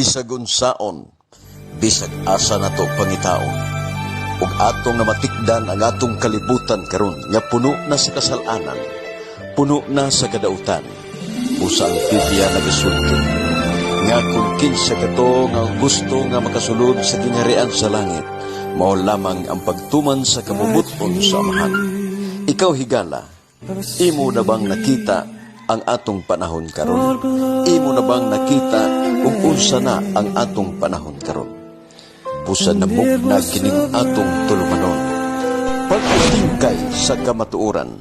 bisag unsaon, bisag asa nato pangitaon, ug atong namatikdan ang atong kalibutan karon nga puno na sa kasalanan, puno na sa kadautan. Busa ang Biblia nagasulti nga kung kinsa kato nga gusto nga makasulod sa kingharian sa langit, mao lamang ang pagtuman sa kabubuton sa Amahan. Ikaw higala, imo na bang nakita ang atong panahon karon? Imo na bang nakita kung unsa na ang atong panahon karon? Busa na mugna kining atong tulumanon. Pag-utingkay sa kamatuoran.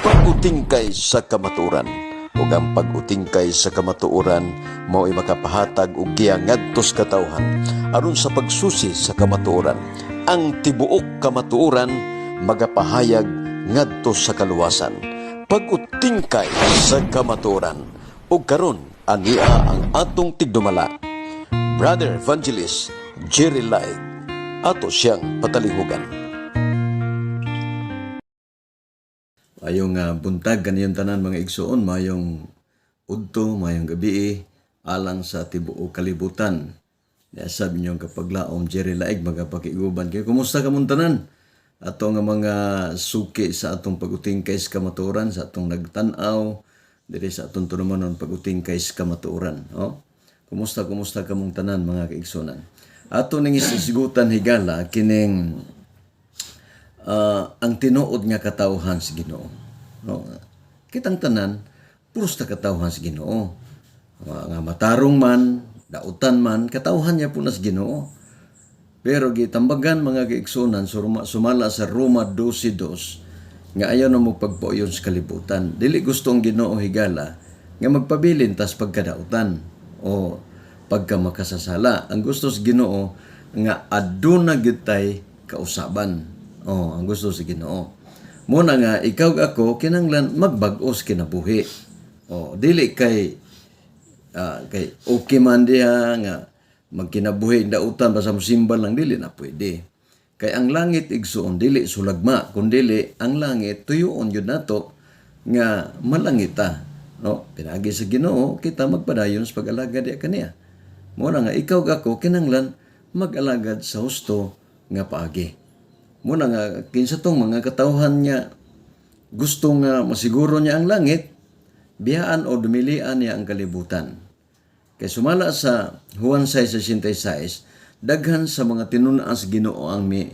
Pag-utingkay sa kamatuoran. Ug ang pag-utingkay sa kamatuoran mao'y makapahatag og giya ngadto sa katawhan aron sa pagsusi sa kamatuoran. Ang tibuok kamatuoran magapahayag ngadto sa kaluwasan. Pag-utingkay sa kamatuoran. Ug karon ania ang atong tigdumala. Brother Evangelist Jerry Laig, ato siyang patalihugan. Mayong buntag kaniyong tanan mga igsoon, mayong udto, mayong gabi, alang sa tibuok kalibutan. Nasab ninyong kapaglaom Jerry Laig, magapakiguban kayo. Kumusta ka mong tanan? Ato nga mga suki sa atong pag-utingkay sa kamatuoran, sa atong nagtanaw, diri sa atong tunumanon pag-utingkay sa kamatuoran. Oh? Kumusta ka mong tanan mga kaigsonan? Ato ning isigutan higala kining ang tinuod nga katawhan sa Ginoo. No? Kitang tanan puros ta katawhan sa Ginoo. Nga matarong man, dautan man, katawhan niya po na sa Ginoo. Pero gitambagan mga kaigsonan sumala sa Roma 12:2 nga ayaw na mo pagpuyon sa kalibutan. Dili gustong Ginoo higala nga magpabilin tas pagkadautan o pagka makasasala. Ang gusto sa Ginoo nga aduna gyud tay kausaban. Ang gusto sa Ginoo. Muna nga ikaw ako kinahanglan magbag-o sa kinabuhi. Dili kay okay man diha nga magkinabuhi dautan basta mosimba lang, dili na pwede. Kay ang langit igsuon dili sulagma, kundi ang langit tuyoon gyud nato nga malangita. No, pinagi sa Ginoo kita magpadayon sa pag-alagad diha kaniya. Muna nga ikaw ako kinahanglan mag-alagad sa husto nga paagi. Muna nga kinsa tong mga katawhan niya gusto nga masiguro niya ang langit, biyaan o dumilian niya ang kalibutan. Kay sumala sa Juan 6:66, daghan sa mga tinun-an sa Ginoo ang may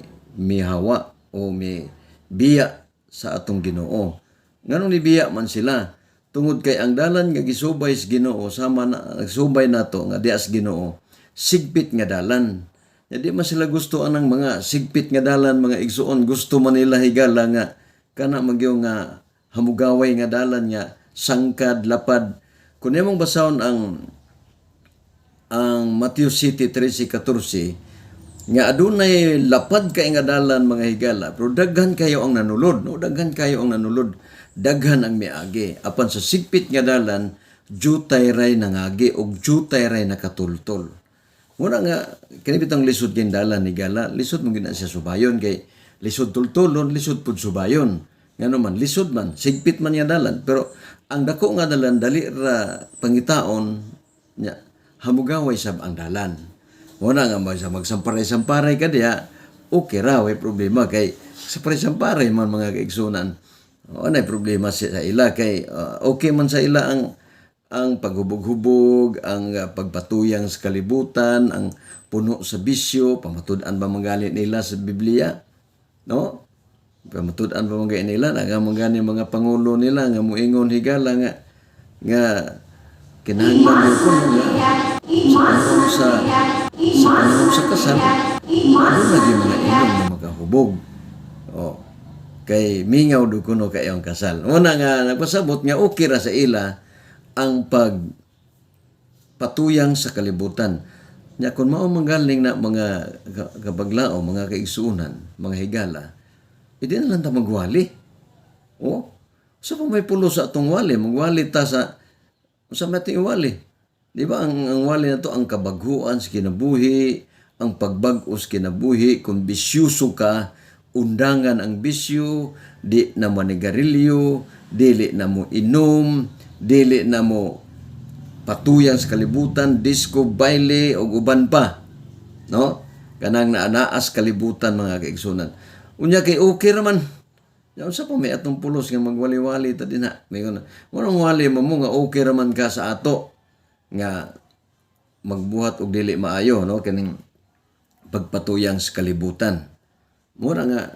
hawa o may biya sa atong Ginoo. Nganong ni biya man sila tungod kay ang dalan nga gisubay sa Ginoo sama na nagsubay nato nga diha sa Ginoo sigpit nga dalan. Di man sila gusto anang mga sigpit nga dalan mga igsuon, gusto man nila higala nga kana magyo nga hamugaway nga dalan nga sangkad lapad. Kun imong basahon ang Matthew 7:13-14 nga adunay lapad kay nga dalan mga higala pero daghan kayo ang nanulod, no? Daghan kayo ang nanulod, daghan ang miagi. Apan sa sigpit nga dalan jutay ray nangagi ug jutay ray nakatultol. Muna nga kinibitang lisod kay dalan ni gala, lisod mo gina siya subayon kay lisod tultulon, lisod pud subayon. Ngano man lisod man, sigpit man nga dalan, pero ang dako nga dalan dali ra pangitaon nya hamugaway sab ang dalan. Muna nga magsamparay-samparay ka diha, okay ra way problema kay samparay-samparay man mga kaigsunan. Anay problema sa ila kay okay man sa ila ang paghubog-hubog, ang pagpatuyang sa kalibutan, ang puno sa bisyo, pamatud-an ba manggalit nila sa Biblia? No? Pamatud-an ba manggalit nila? Nga manggalit mga pangulo nila, nga muingon higala nga kinahanglan ko sa panahon sa kasal, ano lagi mga inom na magahubog? Kay mingaw do kuno kay ang kasal. Una nga nagpasabot nga okay ra sa ila ang pagpatuyang sa kalibutan. Nya kung mao manggaling na mga kabaglao, mga kaigsuunan, mga higala, hindi na lang ta magwali. Sa may pulo sa atong wali, magwali ta sa mating wali. Di ba ang wali na to ang kabaghuan sa kinabuhi, ang pagbag-o sa kinabuhi, kung bisyuso ka, undangan ang bisyo, di na manigarilyo, dili na mo inom, dili na mo patuyan sa kalibutan, disco, baile ug uban pa, no? Kanang naanaas kalibutan mga kaigsunan. Unya kay okay raman. Yan sa pa may atong pulos nga magwali-wali ta dinha. Mayon. Warang wali mo nga okay raman ka sa ato nga magbuhat og dili maayo, no, kaning pagpatuyang sa kalibutan. Mura nga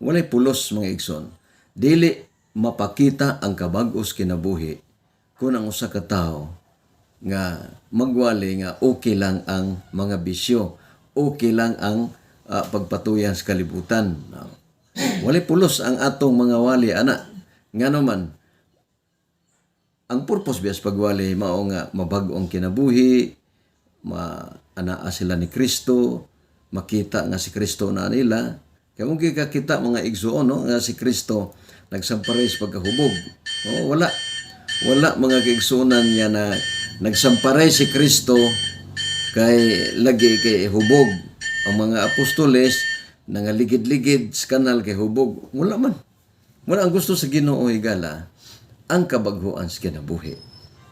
walay pulos mga igsoon. Dili mapakita ang kabag-os kinabuhi kung ang usa ka tawo nga magwali nga okay lang ang mga bisyo, okay lang ang pagpatuyang sa kalibutan. Walay pulos ang atong mga wali ana. Ngano man ang purpose bias pagwali mao nga mabag-o ang kinabuhi, anaa sila ni Kristo, makita nga si Kristo na nila. Kaya kung kita mga igsoon, no, nga si Kristo nagsamparay sa pagkahubog. No, wala mga kaigsunan niya na nagsamparay si Kristo kay lagi kay hubog. Ang mga apostoles nangaligid-ligid sa kanal kay hubog. Wala man. Wala ang gusto sa Ginoo higala ang kabaghuan sa kinabuhi.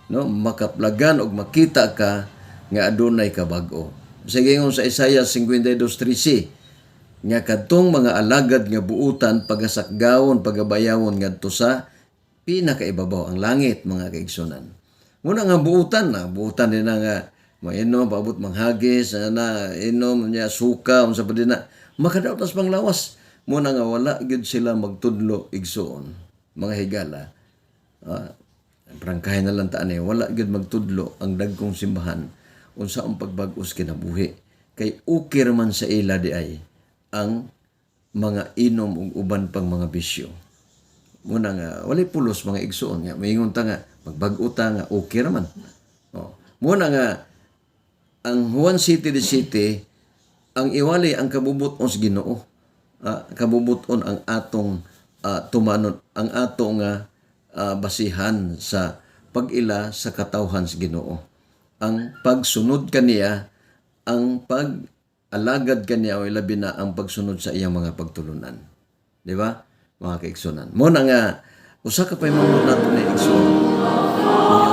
No, makaplagan og makita ka nga adunay kabag-o. Sige ngon sa Isaiah 52:13 nga kadtong mga alagad nga buutan pagasakgawon pagabayawon ngadto sa pinakaibabaw ang langit mga kaigsunan. Muna nga buutan din na nga mainom paabot manghagis na inom niya suka unsa pa din na makadaot tas panglawas. Muna nga wala gid sila magtudlo igsoon mga higala. Prangkahin na lang taan wala gid magtudlo ang dagkong simbahan unsa ang pagbag-os kinabuhi kay ukir man sa ila di ay ang mga inom ug uban pang mga bisyo. Muna nga walay pulos mga igsoon nga maingon ta nga magbag-o ta nga ukir man. Muna nga ang Juan City de City ang iwali ang kabubuton sa Ginoo. Kabubuton ang atong tumanon ang atong basihan sa pag-ila sa katawhan sa Ginoo. Ang pagsunod kaniya, ang pag-alagad kaniya o ilabi na ang pagsunod sa iyang mga pagtulunan. Di ba? Mga kaigsunan. Mo na nga, usa ka pa yung mga nato na igsunan.